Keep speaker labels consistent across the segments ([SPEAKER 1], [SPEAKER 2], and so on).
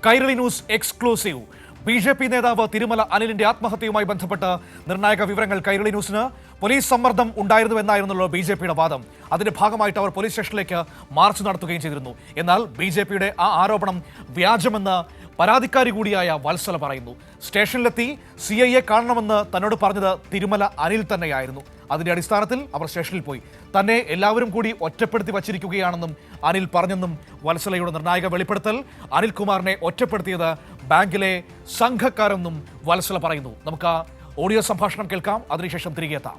[SPEAKER 1] Kairali news exclusive. BJP. നേതാവ് തിരുമല അനിലിന്റെ ആത്മഹത്യയുമായി ബന്ധപ്പെട്ട് നിർണായക വിവരങ്ങൾ കൈരളി ന്യൂസിന്. പോലീസ് സമ്മർദ്ദം ഉണ്ടായിരുന്നുവെന്നായിരുന്നല്ലോ ബി.ജെ.പിയുടെ വാദം. അതിന്റെ ഭാഗമായിട്ട് അവർ പോലീസ് സ്റ്റേഷനിലേക്ക് മാർച്ച് നടത്തുകയും ചെയ്തിരുന്നു. എന്നാൽ ബി.ജെ.പിയുടെ ആ ആരോപണം വ്യാജമെന്ന് പരാതിക്കാരി കൂടിയായ വത്സല പറയുന്നു. സ്റ്റേഷനിലെത്തി CIയെ കാണണമെന്ന് തന്നോട് പറഞ്ഞത് തിരുമല അനിൽ തന്നെയായിരുന്നു. അതിന്റെ അടിസ്ഥാനത്തിൽ അവർ സ്റ്റേഷനിൽ പോയി. തന്നെ എല്ലാവരും കൂടി ഒറ്റപ്പെടുത്തി വച്ചിരിക്കുകയാണെന്നും അനിൽ പറഞ്ഞെന്നും വത്സലയുടെ നിർണായക വെളിപ്പെടുത്തൽ. അനിൽകുമാറിനെ ഒറ്റപ്പെടുത്തിയത് ബാങ്കിലെ സംഘക്കാരെന്നും വത്സല പറയുന്നു. നമുക്ക് ആ ഓഡിയോ സംഭാഷണം കേൾക്കാം, അതിനുശേഷം തിരികെ എത്താം.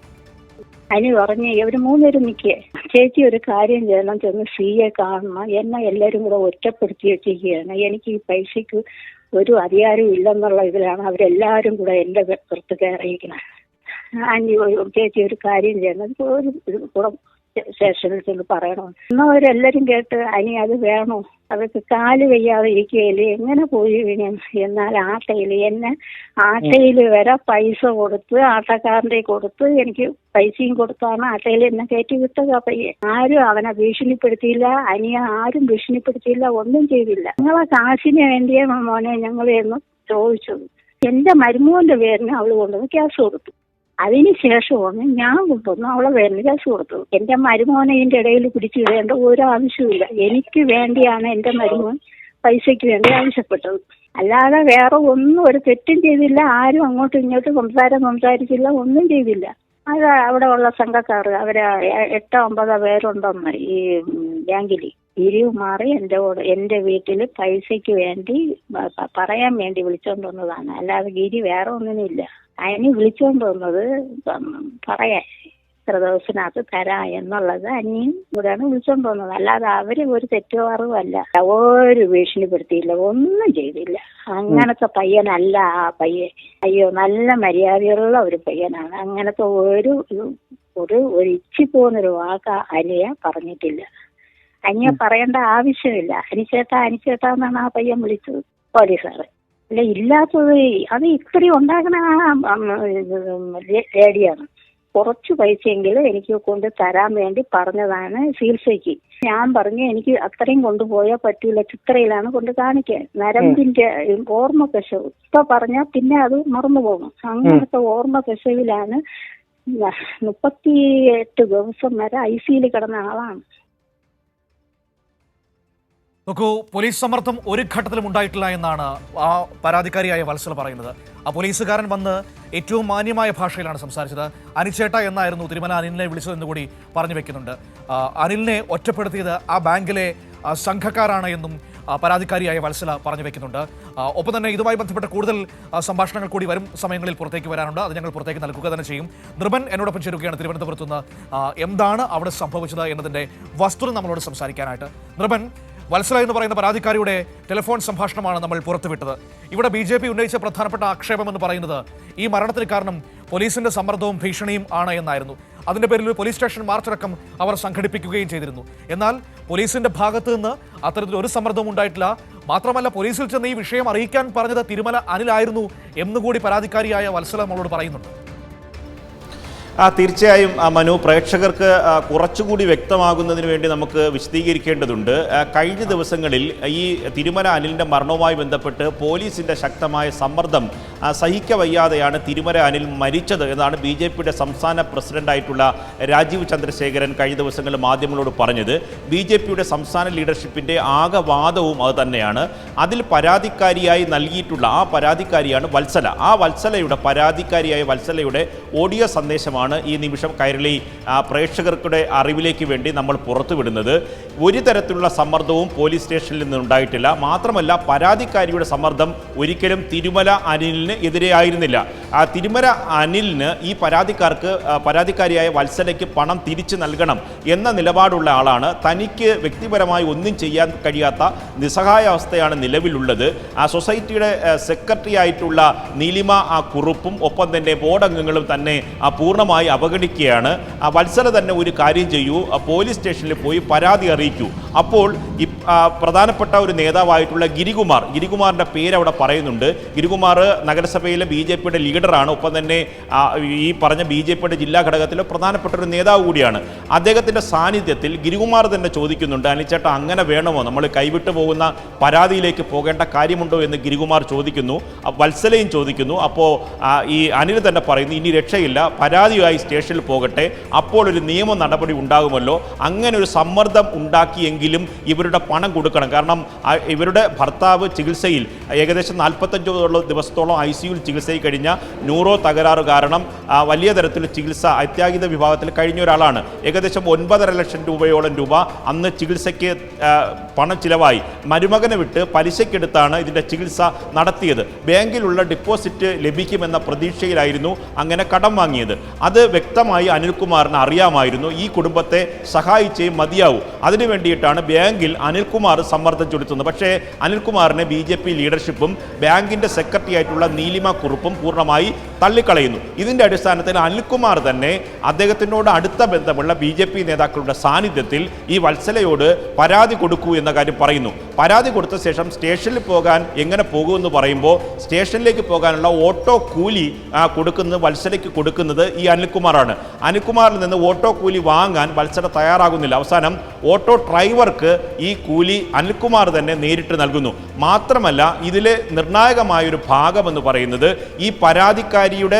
[SPEAKER 2] അനി പറഞ്ഞ് ഇവര് മൂന്നുപേരും നിൽക്കേ, ചേച്ചി ഒരു കാര്യം ചെയ്യണം, ചെന്ന് CIയെ കാണണം, എന്നെ എല്ലാവരും കൂടെ ഒറ്റപ്പെടുത്തി വെച്ചിരിക്കുകയാണ്, എനിക്ക് ഈ പൈസക്ക് ഒരു അധികാരവും ഇല്ലെന്നുള്ള ഇതിലാണ് അവരെല്ലാവരും കൂടെ എൻ്റെ പുറത്ത് കയറിയിരിക്കുന്നത്. അനി ചേച്ചി ഒരു കാര്യം ചെയ്യണം, ഒരു കൂടെ സ്റ്റേഷനിൽ ചെന്ന് പറയണോ എന്നാൽ അവരെല്ലാരും കേട്ട് അനി അത് വേണോ, അതൊക്കെ കാല് വയ്യാതെ ഇരിക്കുകയില്ലേ, എങ്ങനെ പോയി എന്നാൽ ആട്ടയിൽ വരെ പൈസ കൊടുത്ത് ആട്ടക്കാരൻ്റെ കൊടുത്ത് എനിക്ക് പൈസയും കൊടുത്താണ് ആട്ടയിൽ എന്നെ കയറ്റി വിട്ടത്. ആ പയ്യൻ ആരും അവനെ ഭീഷണിപ്പെടുത്തിയില്ല, അനിയെ ആരും ഭീഷണിപ്പെടുത്തിയില്ല, ഒന്നും ചെയ്തില്ല. ഞങ്ങളെ കാശിന് വേണ്ടിയേ മോനെ ഞങ്ങളെന്ന് ചോദിച്ചത്. എന്റെ മരുമോന്റെ പേരിന് അവള് കൊണ്ടുവന്ന് കേസ് കൊടുത്തു. അതിന് ശേഷമാണ് ഞാൻ കൊണ്ടുവന്ന് അവളെ പേരിന് കേസ് കൊടുത്തത്. എന്റെ മരുമോനെ ഇതിന്റെ ഇടയിൽ പിടിച്ചിടേണ്ട ഒരു ആവശ്യമില്ല. എനിക്ക് വേണ്ടിയാണ് എന്റെ മരുമോൻ പൈസയ്ക്ക് വേണ്ടി ആവശ്യപ്പെട്ടത്, അല്ലാതെ വേറെ ഒന്നും ഒരു തെറ്റും ചെയ്തില്ല. ആരും അങ്ങോട്ടും ഇങ്ങോട്ടും സംസാരിച്ചില്ല, ഒന്നും ചെയ്തില്ല. അത് അവിടെ ഉള്ള സംഘക്കാർ അവര് 8-9 പേരുണ്ടെന്ന് ഈ ബാങ്കിൽ പിരിവ് മാറി എന്റെ വീട്ടിൽ പൈസയ്ക്ക് വേണ്ടി പറയാൻ വേണ്ടി വിളിച്ചോണ്ട് വന്നതാണ്, അല്ലാതെ ഗിരി വേറെ ഒന്നിനുമില്ല. അതിന് വിളിച്ചോണ്ട് വന്നത് പറയാൻ ഇത്ര ദിവസത്തിനകത്ത് തരാ എന്നുള്ളത് അനിയും കൂടെയാണ് വിളിച്ചോണ്ട് വന്നത്, അല്ലാതെ അവര് ഒരു തെറ്റുപാറുമല്ല, ഒരു ഭീഷണിപ്പെടുത്തിയില്ല, ഒന്നും ചെയ്തില്ല. അങ്ങനത്തെ പയ്യനല്ല ആ പയ്യൻ. അയ്യോ, നല്ല മര്യാദയുള്ള ഒരു പയ്യനാണ്. അങ്ങനത്തെ ഒരു ഇച്ചി പോകുന്നൊരു വാക്ക് അനിയ പറഞ്ഞിട്ടില്ല. അനിയെ പറയേണ്ട ആവശ്യമില്ല. അനിച്ചേട്ടാന്നാണ് ആ പയ്യൻ വിളിച്ചത്, പോലീസുകാർ. അല്ല, ഇല്ലാത്തത് അത് ഇത്രയും ഉണ്ടാക്കുന്ന ലേഡിയാണ്. കുറച്ച് പൈസയെങ്കിലും എനിക്ക് കൊണ്ട് തരാൻ വേണ്ടി പറഞ്ഞതാണ് ചികിത്സയ്ക്ക്. ഞാൻ പറഞ്ഞു എനിക്ക് അത്രയും കൊണ്ടുപോയാൽ പറ്റൂല, ചിത്രയിലാണ് കൊണ്ട് കാണിക്കാൻ, നരമ്പിന്റെ ഓർമ്മ കശവ്. ഇപ്പൊ പറഞ്ഞാൽ പിന്നെ അത് മറന്നു പോകും. അങ്ങനത്തെ ഓർമ്മ കശവിലാണ് 38 ദിവസം വരെ ICUയിൽ കിടന്ന ആളാണ്.
[SPEAKER 1] നോക്കൂ, പോലീസ് സമ്മർദ്ദം ഒരു ഘട്ടത്തിലും ഉണ്ടായിട്ടില്ല എന്നാണ് ആ പരാതിക്കാരിയായ വത്സല പറയുന്നത്. ആ പോലീസുകാരൻ വന്ന് ഏറ്റവും മാന്യമായ ഭാഷയിലാണ് സംസാരിച്ചത്. അനിച്ചേട്ട എന്നായിരുന്നു തിരുമല അനിലിനെ വിളിച്ചതെന്ന് കൂടി പറഞ്ഞു വെക്കുന്നുണ്ട്. അനിലിനെ ഒറ്റപ്പെടുത്തിയത് ആ ബാങ്കിലെ സംഘക്കാരാണ് എന്നും പരാതിക്കാരിയായ വത്സല പറഞ്ഞു വെക്കുന്നുണ്ട്. ഒപ്പം തന്നെ ഇതുമായി ബന്ധപ്പെട്ട കൂടുതൽ സംഭാഷണങ്ങൾ കൂടി വരും സമയങ്ങളിൽ പുറത്തേക്ക് വരാനുണ്ട്. അത് ഞങ്ങൾ പുറത്തേക്ക് നൽകുക തന്നെ ചെയ്യും. നൃപൻ എന്നോടൊപ്പം ചേരുകയാണ് തിരുവനന്തപുരത്ത് നിന്ന്. എന്താണ് അവിടെ സംഭവിച്ചത് എന്നതിൻ്റെ വസ്തുത നമ്മളോട് സംസാരിക്കാനായിട്ട്. നൃപൻ, വത്സല എന്ന് പറയുന്ന പരാതിക്കാരിയുടെ ടെലിഫോൺ സംഭാഷണമാണ് നമ്മൾ പുറത്തുവിട്ടത്. ഇവിടെ BJP ഉന്നയിച്ച പ്രധാനപ്പെട്ട ആക്ഷേപം എന്ന് പറയുന്നത് ഈ മരണത്തിന് കാരണം പോലീസിന്റെ സമ്മർദ്ദവും ഭീഷണിയും ആണ് എന്നായിരുന്നു. അതിന്റെ പേരിൽ ഒരു പോലീസ് സ്റ്റേഷൻ മാർച്ചടക്കം അവർ സംഘടിപ്പിക്കുകയും ചെയ്തിരുന്നു. എന്നാൽ പോലീസിന്റെ ഭാഗത്ത് നിന്ന് അത്തരത്തിൽ ഒരു സമ്മർദ്ദവും ഉണ്ടായിട്ടില്ല. മാത്രമല്ല, പോലീസിൽ ചെന്ന് ഈ വിഷയം അറിയിക്കാൻ പറഞ്ഞത് തിരുമല അനിലായിരുന്നു എന്നുകൂടി പരാതിക്കാരിയായ വത്സല നമ്മളോട് പറയുന്നുണ്ട്.
[SPEAKER 3] തീർച്ചയായും മനു, പ്രേക്ഷകർക്ക് കുറച്ചുകൂടി വ്യക്തമാകുന്നതിന് വേണ്ടി നമുക്ക് വിശദീകരിക്കേണ്ടതുണ്ട്. കഴിഞ്ഞ ദിവസങ്ങളിൽ ഈ തിരുമല അനിലിൻ്റെ മരണവുമായി ബന്ധപ്പെട്ട് പോലീസിൻ്റെ ശക്തമായ സമ്മർദ്ദം സഹിക്കവയ്യാതെയാണ് തിരുമല അനിൽ മരിച്ചത് എന്നാണ് BJPയുടെ സംസ്ഥാന പ്രസിഡന്റായിട്ടുള്ള രാജീവ് ചന്ദ്രശേഖരൻ കഴിഞ്ഞ ദിവസങ്ങളിൽ മാധ്യമങ്ങളോട് പറഞ്ഞത്. BJPയുടെ സംസ്ഥാന ലീഡർഷിപ്പിൻ്റെ ആകെ വാദവും അത് തന്നെയാണ്. അതിൽ പരാതിക്കാരിയായി നൽകിയിട്ടുള്ള ആ പരാതിക്കാരിയാണ് വത്സല. ആ പരാതിക്കാരിയായ വത്സലയുടെ ഓഡിയോ സന്ദേശമാണ് ഈ നിമിഷം കൈരളി പ്രേക്ഷകർക്കുടെ അറിവിലേക്ക് വേണ്ടി നമ്മൾ പുറത്തുവിടുന്നത്. ഒരു തരത്തിലുള്ള സമ്മർദ്ദവും പോലീസ് സ്റ്റേഷനിൽ നിന്നുണ്ടായിട്ടില്ല. മാത്രമല്ല, പരാതിക്കാരിയുടെ സമ്മർദ്ദം ഒരിക്കലും തിരുമല അനിലിന് എതിരെയായിരുന്നില്ല. ആ തിരുമല അനിലിന് ഈ പരാതിക്കാരിയായ വത്സലയ്ക്ക് പണം തിരിച്ചു നൽകണം എന്ന നിലപാടുള്ള ആളാണ്. തനിക്ക് വ്യക്തിപരമായി ഒന്നും ചെയ്യാൻ കഴിയാത്ത നിസ്സഹായ അവസ്ഥയാണ് നിലവിലുള്ളത്. ആ സൊസൈറ്റിയുടെ സെക്രട്ടറി ആയിട്ടുള്ള നീലിമ കുറുപ്പും ഒപ്പം തന്നെ ബോർഡ് അംഗങ്ങളും തന്നെ പൂർണ്ണമായി അവഗണിക്കുകയാണ്. വത്സല തന്നെ ഒരു കാര്യം ചെയ്യൂ, പോലീസ് സ്റ്റേഷനിൽ പോയി പരാതി അറിയിക്കൂ. അപ്പോൾ ഈ പ്രധാനപ്പെട്ട ഒരു നേതാവായിട്ടുള്ള ഗിരികുമാറിൻ്റെ പേര് അവിടെ പറയുന്നുണ്ട്. ഗിരികുമാർ നഗരസഭയിലെ BJPയുടെ ലീഡറാണ്, ഒപ്പം തന്നെ ഈ പറഞ്ഞ BJPയുടെ ജില്ലാ ഘടകത്തിലെ പ്രധാനപ്പെട്ട ഒരു നേതാവ് കൂടിയാണ്. അദ്ദേഹത്തിൻ്റെ സാന്നിധ്യത്തിൽ ഗിരികുമാർ തന്നെ ചോദിക്കുന്നുണ്ട്, അനിൽച്ചേട്ടാ അങ്ങനെ വേണമോ, നമ്മൾ കൈവിട്ടു പോകുന്ന പരാതിയിലേക്ക് പോകേണ്ട കാര്യമുണ്ടോ എന്ന് ഗിരികുമാർ ചോദിക്കുന്നു. വത്സലയും ചോദിക്കുന്നു. അപ്പോൾ ഈ അനിൽ തന്നെ പറയുന്നു, ഇനി രക്ഷയില്ല, പരാതിയായി സ്റ്റേഷനിൽ പോകട്ടെ, അപ്പോൾ ഒരു നിയമ നടപടി ഉണ്ടാകുമല്ലോ. അങ്ങനെ ഒരു സമ്മർദ്ദം ഉണ്ടാക്കിയെങ്കിലും ഇവരുടെ പണം കൊടുക്കണം. കാരണം ഇവരുടെ ഭർത്താവ് ചികിത്സയിൽ ഏകദേശം 45 ദിവസത്തോളം ICUയിൽ ചികിത്സയിൽ കഴിഞ്ഞ ന്യൂറോ തകരാറ് കാരണം വലിയ തരത്തിൽ ചികിത്സ അത്യാഹിത വിഭാഗത്തിൽ കഴിഞ്ഞ ഒരാളാണ്. ഏകദേശം 9.5 ലക്ഷം രൂപയോളം അന്ന് ചികിത്സയ്ക്ക് പണം ചിലവായി. മരുമകനെ വിട്ട് പലിശക്കെടുത്താണ് ഇതിൻ്റെ ചികിത്സ നടത്തിയത്. ബാങ്കിലുള്ള ഡിപ്പോസിറ്റ് ലഭിക്കുമെന്ന പ്രതീക്ഷയിലായിരുന്നു അങ്ങനെ കടം വാങ്ങിയത്. അത് വ്യക്തമായി അനിൽകുമാറിന് അറിയാമായിരുന്നു. ഈ കുടുംബത്തെ സഹായിച്ചേ മതിയാവൂ. അതിനു വേണ്ടിയിട്ടാണ് ബാങ്കിൽ അനിൽകുമാർ സമ്മർദ്ദം ചെലുത്തുന്നത്. പക്ഷേ അനിൽകുമാറിനെ BJP ലീഡർഷിപ്പും ബാങ്കിൻ്റെ സെക്രട്ടറി ആയിട്ടുള്ള നീലിമ കുറുപ്പും പൂർണ്ണമായി തള്ളിക്കളയുന്നു. ഇതിൻ്റെ അടിസ്ഥാനത്തിൽ അനിൽകുമാർ തന്നെ അദ്ദേഹത്തിനോട് അടുത്ത ബന്ധമുള്ള BJP നേതാക്കളുടെ സാന്നിധ്യത്തിൽ ഈ വത്സലയോട് പരാതി കൊടുക്കൂ എന്ന കാര്യം പറയുന്നു. പരാതി കൊടുത്ത ശേഷം സ്റ്റേഷനിൽ പോകാൻ എങ്ങനെ പോകുമെന്ന് പറയുമ്പോൾ സ്റ്റേഷനിലേക്ക് പോകാനുള്ള ഓട്ടോ കൂലി വത്സലയ്ക്ക് കൊടുക്കുന്നത് ഈ അനിൽകുമാറാണ്. അനിൽകുമാറിൽ നിന്ന് ഓട്ടോ കൂലി വാങ്ങാൻ വത്സല തയ്യാറാകുന്നില്ല. അവസാനം ഓട്ടോ ഡ്രൈവർക്ക് ഈ കൂലി അനിൽകുമാർ തന്നെ നേരിട്ട് നൽകുന്നു. മാത്രമല്ല ഇതിലെ നിർണായകമായൊരു ഭാഗമെന്ന് പറയുന്നത് ഈ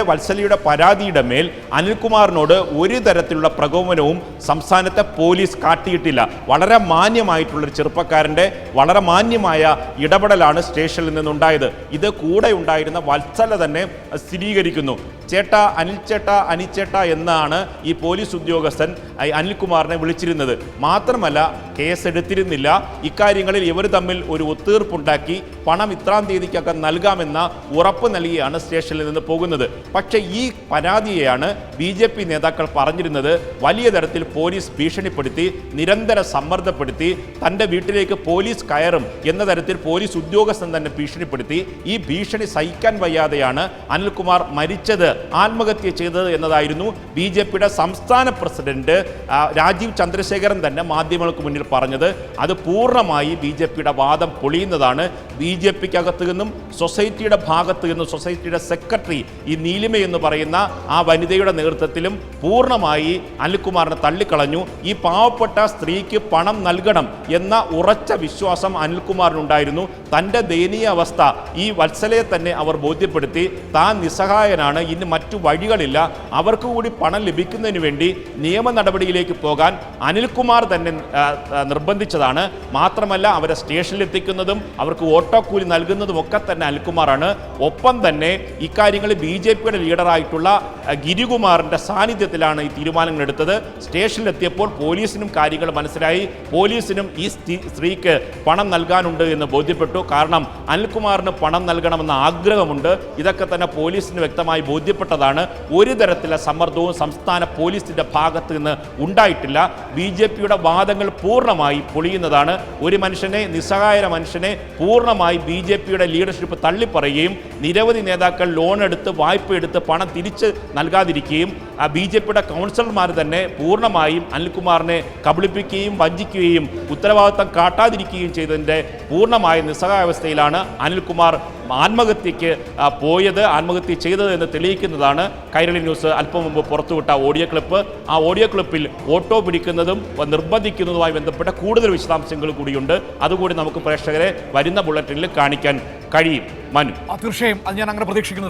[SPEAKER 3] വത്സലയുടെ പരാതിയുടെ മേൽ അനിൽകുമാറിനോട് ഒരു തരത്തിലുള്ള പ്രകോപനവും സംസ്ഥാനത്തെ പോലീസ് കാട്ടിയിട്ടില്ല. വളരെ മാന്യമായിട്ടുള്ളൊരു ചെറുപ്പക്കാരൻ്റെ വളരെ മാന്യമായ ഇടപെടലാണ് സ്റ്റേഷനിൽ നിന്നുണ്ടായത്. ഇത് കൂടെ ഉണ്ടായിരുന്ന വത്സല തന്നെ സ്ഥിരീകരിക്കുന്നു. ചേട്ടാ, അനിൽച്ചേട്ടാ എന്നാണ് ഈ പോലീസ് ഉദ്യോഗസ്ഥൻ അനിൽകുമാറിനെ വിളിച്ചിരുന്നത്. മാത്രമല്ല കേസെടുത്തിരുന്നില്ല. ഇക്കാര്യങ്ങളിൽ ഇവർ തമ്മിൽ ഒരു ഒത്തീർപ്പുണ്ടാക്കി പണം ഇത്രാം തീയതിക്കൊക്കെ നൽകാമെന്ന ഉറപ്പ് നൽകിയാണ് സ്റ്റേഷനിൽ നിന്ന് പോകുന്നത്. പക്ഷേ ഈ പരാതിയെയാണ് BJP നേതാക്കൾ പറഞ്ഞിരുന്നത് വലിയ തരത്തിൽ പോലീസ് ഭീഷണിപ്പെടുത്തി, നിരന്തരം സമ്മർദ്ദപ്പെടുത്തി, തൻ്റെ വീട്ടിലേക്ക് പോലീസ് കയറും എന്ന തരത്തിൽ പോലീസ് ഉദ്യോഗസ്ഥൻ തന്നെ ഭീഷണിപ്പെടുത്തി. ഈ ഭീഷണി സഹിക്കാൻ വയ്യാതെയാണ് അനിൽകുമാർ മരിച്ചത്, ആത്മഹത്യ ചെയ്തത് എന്നതായിരുന്നു BJPയുടെ സംസ്ഥാന പ്രസിഡന്റ് രാജീവ് ചന്ദ്രശേഖരൻ തന്നെ മാധ്യമങ്ങൾക്ക് മുന്നിൽ പറഞ്ഞത്. അത് പൂർണ്ണമായി BJPയുടെ വാദം പൊളിയുന്നതാണ്. BJPക്കകത്ത് നിന്നും സൊസൈറ്റിയുടെ ഭാഗത്ത് നിന്നും സൊസൈറ്റിയുടെ സെക്രട്ടറി ഈ നീലിമ എന്ന് പറയുന്ന ആ വനിതയുടെ നേതൃത്വത്തിലും പൂർണ്ണമായി അനിൽകുമാറിനെ തള്ളിക്കളഞ്ഞു. ഈ പാവപ്പെട്ട സ്ത്രീക്ക് പണം നൽകണം എന്ന ഉറച്ച വിശ്വാസം അനിൽകുമാറിനുണ്ടായിരുന്നു. തൻ്റെ ദയനീയ അവസ്ഥ ഈ വത്സലയെ തന്നെ അവർ ബോധ്യപ്പെടുത്തി. താൻ നിസ്സഹായനാണ്, ഇന്ന് മറ്റു വഴികളില്ല, അവർക്ക് കൂടി പണം ലഭിക്കുന്നതിന് വേണ്ടി നിയമ നടപടിയിലേക്ക് പോകാൻ അനിൽകുമാർ തന്നെ നിർബന്ധിച്ചതാണ്. മാത്രമല്ല അവരെ സ്റ്റേഷനിൽ എത്തിക്കുന്നതും അവർക്ക് ഓട്ടോ കൂലി നൽകുന്നതും ഒക്കെ തന്നെ അനിൽകുമാറാണ്. ഒപ്പം തന്നെ ഇക്കാര്യങ്ങളിൽ BJPയുടെ ലീഡറായിട്ടുള്ള ഗിരികുമാറിൻ്റെ സാന്നിധ്യത്തിലാണ് ഈ തീരുമാനങ്ങൾ എടുത്തത്. സ്റ്റേഷനിലെത്തിയപ്പോൾ പോലീസിനും കാര്യങ്ങൾ മനസ്സിലായി. പോലീസിനും ഈ സ്ത്രീക്ക് പണം നൽകാനുണ്ട് എന്ന് ബോധ്യപ്പെട്ടു. കാരണം അനിൽകുമാറിന് പണം നൽകണമെന്ന ആഗ്രഹമുണ്ട്. ഇതൊക്കെ തന്നെ പോലീസിന് വ്യക്തമായി ബോധ്യപ്പെട്ടതാണ്. ഒരു തരത്തിലുള്ള സമ്മർദ്ദവും സംസ്ഥാന പോലീസിൻ്റെ ഭാഗത്ത് നിന്ന് ഉണ്ടായിട്ടില്ല. BJPയുടെ വാദങ്ങൾ പൂർണ്ണമായി പൊളിയുന്നതാണ്. ഒരു മനുഷ്യനെ, നിസ്സഹായ മനുഷ്യനെ പൂർണ്ണമായി BJPയുടെ ലീഡർഷിപ്പ് തള്ളിപ്പറയുകയും നിരവധി നേതാക്കൾ ലോൺ എടുത്ത് വായ്പ എടുത്ത് പണം തിരിച്ച് നൽകാതിരിക്കുകയും BJPയുടെ കൗൺസിലർമാർ തന്നെ പൂർണ്ണമായും അനിൽകുമാറിനെ കബളിപ്പിക്കുകയും വഞ്ചിക്കുകയും ഉത്തരവാദിത്തം കാട്ടാതിരിക്കുകയും ചെയ്തതിൻ്റെ പൂർണ്ണമായ നിസ്സഹായാവസ്ഥയിലാണ് അനിൽകുമാർ ആത്മഹത്യക്ക് ആത്മഹത്യ ചെയ്തത് എന്ന് തെളിയിക്കുന്നതാണ് കൈരളി ന്യൂസ് അല്പം മുമ്പ് പുറത്തുവിട്ട ഓഡിയോ ക്ലിപ്പ്. ആ ഓഡിയോ ക്ലിപ്പിൽ ഓട്ടോ പിടിക്കുന്നതും നിർബന്ധിക്കുന്നതുമായി ബന്ധപ്പെട്ട കൂടുതൽ വിശദാംശങ്ങൾ കൂടിയുണ്ട്. അതുകൂടി നമുക്ക് പ്രേക്ഷകരെ വരുന്ന ബുള്ളറ്റിനിൽ കാണിക്കാൻ കഴിയും. മനു,
[SPEAKER 1] തീർച്ചയായും അത് ഞാൻ അങ്ങനെ പ്രതീക്ഷിക്കുന്നു.